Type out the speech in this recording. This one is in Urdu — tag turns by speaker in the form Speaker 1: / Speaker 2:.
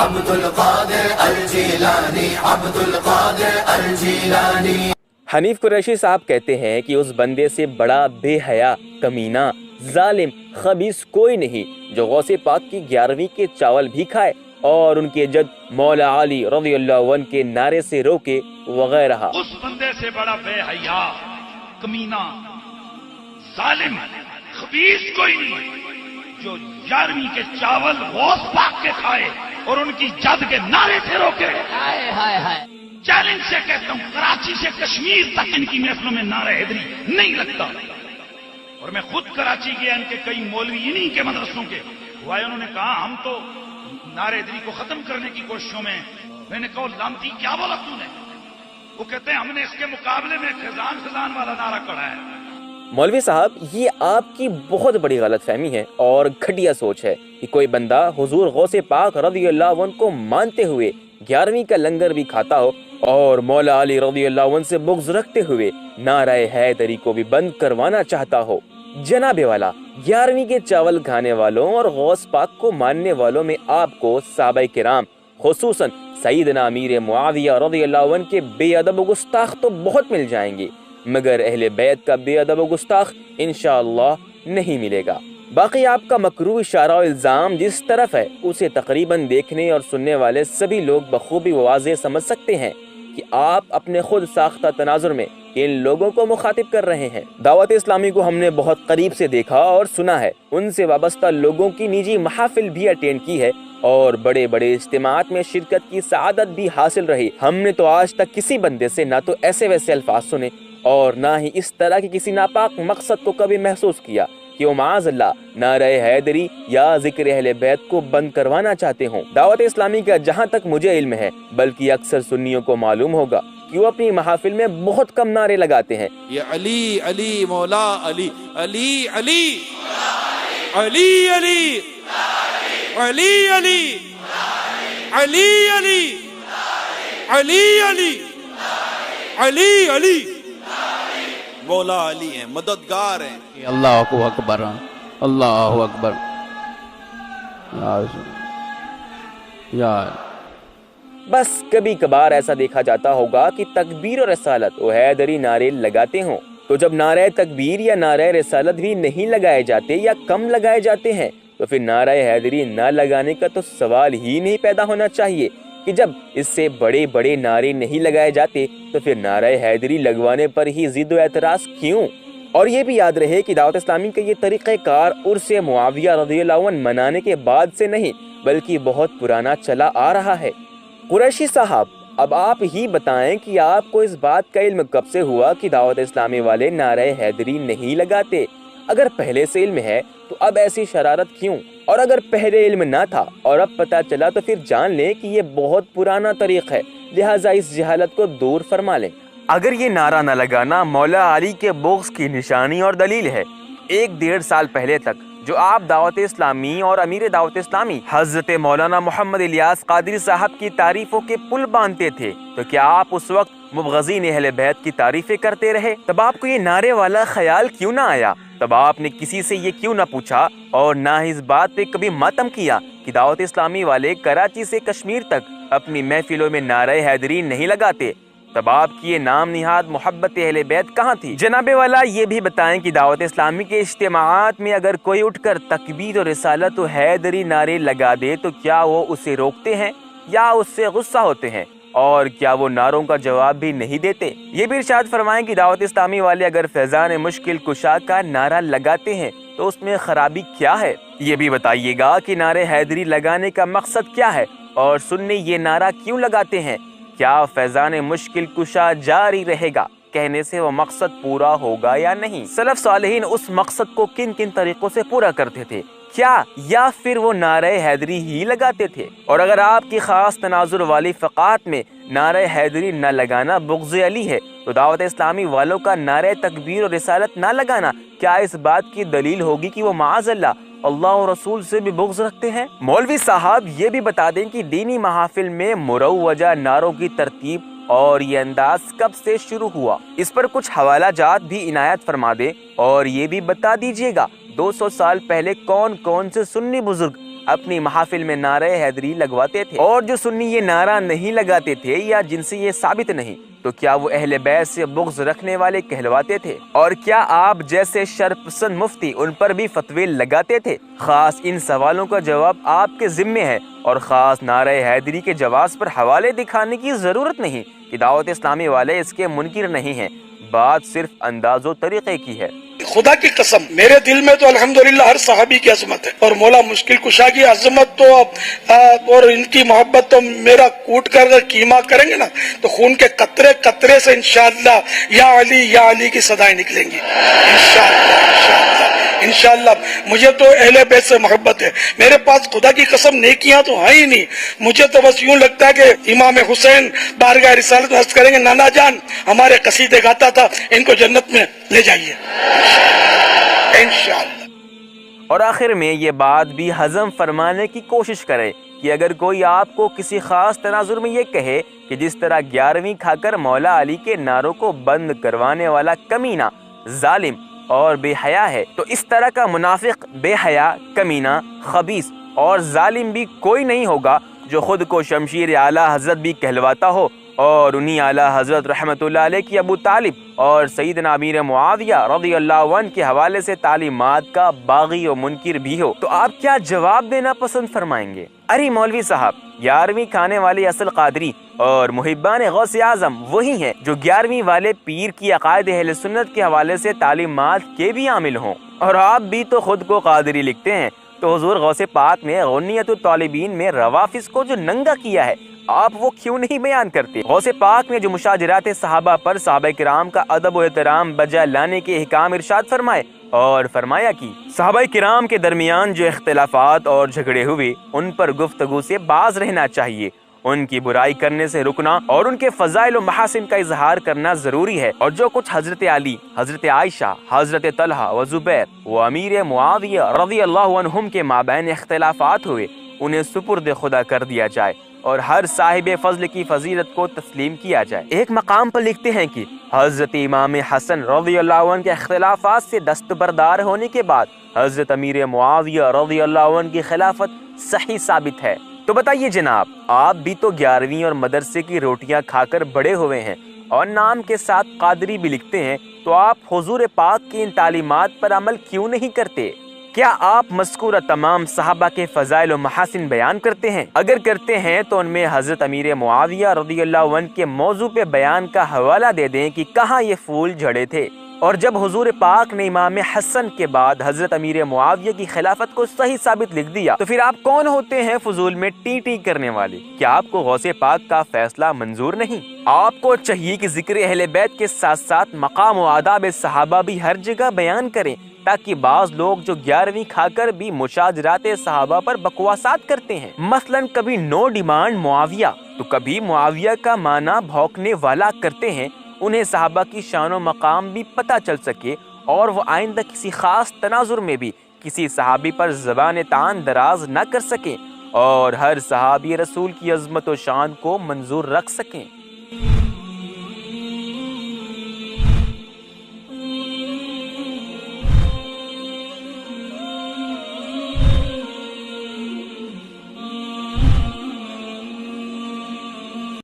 Speaker 1: عبد القادر الجیلانی، عبد القادر الجیلانی۔
Speaker 2: حنیف قریشی صاحب کہتے ہیں کہ اس بندے سے بڑا بے حیا، کمینہ، ظالم، خبیث کوئی نہیں جو غوث پاک کی 11ویں کے چاول بھی کھائے اور ان کے جد مولا علی رضی اللہ عنہ کے نعرے سے روکے وغیرہ۔
Speaker 3: اس بندے سے بڑا بے حیا، کمینہ، ظالم، خبیث کوئی نہیں جو 11ویں کے چاول غوث پاک کے کھائے اور ان کی جد کے نعرے سے روکے۔ چیلنج سے کہتا ہوں، کراچی سے کشمیر تک ان کی محفلوں میں نعرہ حیدری نہیں لگتا، اور میں خود کراچی گیا، ان کے کئی مولوی انہی کے مدرسوں کے ہوئے، انہوں نے کہا ہم تو نعرہ حیدری کو ختم کرنے کی کوششوں میں نے کہا لانتی کیا بولا تو نے؟ وہ کہتے ہیں ہم نے اس کے مقابلے میں خزان خزان والا نعرہ کڑا ہے۔
Speaker 2: مولوی صاحب، یہ آپ کی بہت بڑی غلط فہمی ہے اور گھٹیا سوچ ہے کہ کوئی بندہ حضور غوث پاک رضی اللہ عنہ کو مانتے ہوئے 11ویں کا لنگر بھی کھاتا ہو اور مولا علی رضی اللہ عنہ سے بغض رکھتے ہوئے نعرہ حیدری کو بھی بند کروانا چاہتا ہو۔ جناب والا، 11ویں کے چاول کھانے والوں اور غوث پاک کو ماننے والوں میں آپ کو صحابہ کرام خصوصاً سیدنا امیر معاویہ رضی اللہ عنہ کے بے ادب و گستاخ تو بہت مل جائیں گے، مگر اہل بیت کا بے ادب و گستاخ انشاءاللہ نہیں ملے گا۔ باقی آپ کا مکروہ اشارہ و الزام جس طرف ہے اسے تقریباً دیکھنے اور سننے والے سبھی لوگ بخوبی واضح سمجھ سکتے ہیں کہ آپ اپنے خود ساختہ تناظر میں ان لوگوں کو مخاطب کر رہے ہیں۔ دعوت اسلامی کو ہم نے بہت قریب سے دیکھا اور سنا ہے، ان سے وابستہ لوگوں کی نجی محافل بھی اٹینڈ کی ہے اور بڑے بڑے اجتماعات میں شرکت کی سعادت بھی حاصل رہی۔ ہم نے تو آج تک کسی بندے سے نہ تو ایسے ویسے الفاظ سنے اور نہ ہی اس طرح کی کسی ناپاک مقصد کو کبھی محسوس کیا کہ وہ معاذ اللہ نعرہ حیدری یا ذکر اہل بیت کو بند کروانا چاہتے ہوں۔ دعوت اسلامی کا جہاں تک مجھے علم ہے، بلکہ اکثر سنیوں کو معلوم ہوگا کہ وہ اپنی محافل میں بہت کم نعرے لگاتے ہیں۔
Speaker 4: یہ علی علی مولا علی، علی علی علی علی علی علی علی علی علی علی علی علی مولا علی ہیں، مددگار ہیں۔
Speaker 5: اللہ اکبر، اللہ اکبر، یا
Speaker 2: بس کبھی کبھار ایسا دیکھا جاتا ہوگا کہ تکبیر اور رسالت و حیدری نعرے لگاتے ہوں، تو جب نعرہ تکبیر یا نعرہ رسالت بھی نہیں لگائے جاتے یا کم لگائے جاتے ہیں تو پھر نعرہ حیدری نہ لگانے کا تو سوال ہی نہیں پیدا ہونا چاہیے کہ جب اس سے بڑے بڑے نعرے نہیں لگائے جاتے تو پھر نعرہ حیدری لگوانے پر ہی ضد و اعتراض کیوں؟ اور یہ بھی یاد رہے کہ دعوت اسلامی کا یہ طریقہ کار عرس معاویہ رضی اللہ عنہ منانے کے بعد سے نہیں بلکہ بہت پرانا چلا آ رہا ہے۔ قریشی صاحب، اب آپ ہی بتائیں کہ آپ کو اس بات کا علم کب سے ہوا کہ دعوت اسلامی والے نعرہ حیدری نہیں لگاتے؟ اگر پہلے سے علم ہے تو اب ایسی شرارت کیوں؟ اور اگر پہلے علم نہ تھا اور اب پتہ چلا تو پھر جان لیں کہ یہ بہت پرانا طریق ہے، لہٰذا اس جہالت کو دور فرما لیں۔ اگر یہ نعرہ نہ لگانا مولا علی کے بغض کی نشانی اور دلیل ہے، 1-1.5 سال پہلے تک جو آپ دعوت اسلامی اور امیر دعوت اسلامی حضرت مولانا محمد الیاس قادری صاحب کی تعریفوں کے پل باندھتے تھے، تو کیا آپ اس وقت مبغضین اہل بیت کی تعریفیں کرتے رہے؟ تب آپ کو یہ نعرے والا خیال کیوں نہ آیا؟ تب آپ نے کسی سے یہ کیوں نہ پوچھا اور نہ اس بات پہ کبھی ماتم کیا کہ دعوت اسلامی والے کراچی سے کشمیر تک اپنی محفلوں میں نعرہ حیدری نہیں لگاتے؟ تب آپ کی یہ نام نہاد محبت اہل بیت کہاں تھی؟ جناب والا، یہ بھی بتائیں کہ دعوت اسلامی کے اجتماعات میں اگر کوئی اٹھ کر تکبیر اور رسالت و حیدری نعرے لگا دے تو کیا وہ اسے روکتے ہیں یا اس سے غصہ ہوتے ہیں؟ اور کیا وہ نعروں کا جواب بھی نہیں دیتے؟ یہ بھی ارشاد فرمائیں کہ دعوت اسلامی والے اگر فیضان مشکل کشا کا نعرہ لگاتے ہیں تو اس میں خرابی کیا ہے؟ یہ بھی بتائیے گا کہ نعرہ حیدری لگانے کا مقصد کیا ہے اور سنی یہ نعرہ کیوں لگاتے ہیں؟ کیا فیضان مشکل کشا جاری رہے گا؟ کہنے سے وہ مقصد پورا ہوگا یا نہیں؟ سلف صالحین اس مقصد کو کن کن طریقوں سے پورا کرتے تھے؟ کیا یا پھر وہ نعرہ حیدری ہی لگاتے تھے؟ اور اگر آپ کی خاص تناظر والی فقات میں نعرہ حیدری نہ لگانا بغض علی ہے تو دعوت اسلامی والوں کا نعرہ تکبیر اور رسالت نہ لگانا کیا اس بات کی دلیل ہوگی کہ وہ معاذ اللہ اور رسول سے بھی بغض رکھتے ہیں؟ مولوی صاحب، یہ بھی بتا دیں کہ دینی محافل میں مروجہ نعروں کی ترتیب اور یہ انداز کب سے شروع ہوا؟ اس پر کچھ حوالہ جات بھی عنایت فرما دیں اور یہ بھی بتا دیجیے گا 200 سال پہلے کون کون سے سنی بزرگ اپنی محافل میں نعرہ حیدری لگواتے تھے، اور جو سنی یہ نعرہ نہیں لگاتے تھے یا جن سے یہ ثابت نہیں، تو کیا وہ اہل بیت سے بغض رکھنے والے کہلواتے تھے؟ اور کیا آپ جیسے شرپسند مفتی ان پر بھی فتوے لگاتے تھے؟ خاص ان سوالوں کا جواب آپ کے ذمے ہے، اور خاص نعرہ حیدری کے جواز پر حوالے دکھانے کی ضرورت نہیں کہ دعوت اسلامی والے اس کے منکر نہیں ہیں، بات صرف انداز و طریقے کی ہے۔
Speaker 6: خدا کی قسم میرے دل میں تو الحمدللہ ہر صحابی کی عظمت ہے، اور مولا مشکل کشا کی عظمت تو اور ان کی محبت تو میرا کوٹ کر کیما کریں گے نا تو خون کے قطرے قطرے سے انشاءاللہ یا علی کی صدائیں نکلیں گی انشاءاللہ۔ مجھے تو اہل بیت سے محبت ہے، میرے پاس خدا کی قسم نیکیاں تو ہیں ہی نہیں، مجھے تو بس یوں لگتا ہے کہ امام حسین بارگاہ رسالت میں عرض کریں گے نانا جان ہمارے قصیدے گاتا تھا، ان کو جنت میں لے جائیے انشاءاللہ۔
Speaker 2: اور آخر میں یہ بات بھی ہضم فرمانے کی کوشش کریں کہ اگر کوئی آپ کو کسی خاص تناظر میں یہ کہے کہ جس طرح 11ویں کھا کر مولا علی کے نعروں کو بند کروانے والا کمینہ، ظالم اور بے حیا ہے، تو اس طرح کا منافق، بے حیا، کمینہ، خبیث اور ظالم بھی کوئی نہیں ہوگا جو خود کو شمشیر اعلیٰ حضرت بھی کہلواتا ہو، اور انہی اعلیٰ حضرت رحمت اللہ علیہ کی ابو طالب اور سیدنا امیر معاویہ رضی اللہ عنہ کے حوالے سے تعلیمات کا باغی و منکر بھی ہو، تو آپ کیا جواب دینا پسند فرمائیں گے؟ ارے مولوی صاحب، 11ویں کھانے والے اصل قادری اور محبان غوث اعظم وہی ہیں جو 11ویں والے پیر کی عقائد اہل سنت کے حوالے سے تعلیمات کے بھی عامل ہوں، اور آپ بھی تو خود کو قادری لکھتے ہیں، تو حضور غوث پاک نے غنیت الطالبین میں روافظ کو جو ننگا کیا ہے آپ وہ کیوں نہیں بیان کرتے؟ غوث پاک نے جو مشاجرات صحابہ پر صحابہ کرام کا ادب و احترام بجا لانے کے احکام ارشاد فرمائے، اور فرمایا کہ صحابہ کرام کے درمیان جو اختلافات اور جھگڑے ہوئے ان پر گفتگو سے باز رہنا چاہیے، ان کی برائی کرنے سے رکنا اور ان کے فضائل و محاسن کا اظہار کرنا ضروری ہے، اور جو کچھ حضرت علی، حضرت عائشہ، حضرت طلحہ و زبیر و امیر معاویہ رضی اللہ عنہم کے مابین اختلافات ہوئے انہیں سپرد خدا کر دیا جائے اور ہر صاحب فضل کی فضیلت کو تسلیم کیا جائے۔ ایک مقام پر لکھتے ہیں کہ حضرت امام حسن رضی اللہ عنہ کے اختلافات سے دستبردار ہونے کے بعد حضرت امیر معاویہ رضی اللہ عنہ کی خلافت صحیح ثابت ہے۔ تو بتائیے جناب، آپ بھی تو 11ویں اور مدرسے کی روٹیاں کھا کر بڑے ہوئے ہیں اور نام کے ساتھ قادری بھی لکھتے ہیں، تو آپ حضور پاک کی ان تعلیمات پر عمل کیوں نہیں کرتے؟ کیا آپ مذکورہ تمام صحابہ کے فضائل و محاسن بیان کرتے ہیں؟ اگر کرتے ہیں تو ان میں حضرت امیر معاویہ رضی اللہ عنہ کے موضوع پہ بیان کا حوالہ دے دیں کہ کہاں یہ پھول جھڑے تھے، اور جب حضور پاک نے امام حسن کے بعد حضرت امیر معاویہ کی خلافت کو صحیح ثابت لکھ دیا، تو پھر آپ کون ہوتے ہیں فضول میں ٹی ٹی کرنے والے؟ کیا آپ کو غوث پاک کا فیصلہ منظور نہیں؟ آپ کو چاہیے کہ ذکر اہل بیت کے ساتھ ساتھ مقام و آداب صحابہ بھی ہر جگہ بیان کریں، تاکہ بعض لوگ جو 11ویں کھا کر بھی مشاجرات صحابہ پر بکواسات کرتے ہیں، مثلا کبھی نو ڈیمانڈ معاویہ تو کبھی معاویہ کا معنی بھونکنے والا کرتے ہیں، انہیں صحابہ کی شان و مقام بھی پتہ چل سکے اور وہ آئندہ کسی خاص تناظر میں بھی کسی صحابی پر زبان طعن دراز نہ کر سکیں اور ہر صحابی رسول کی عظمت و شان کو منظور رکھ سکیں۔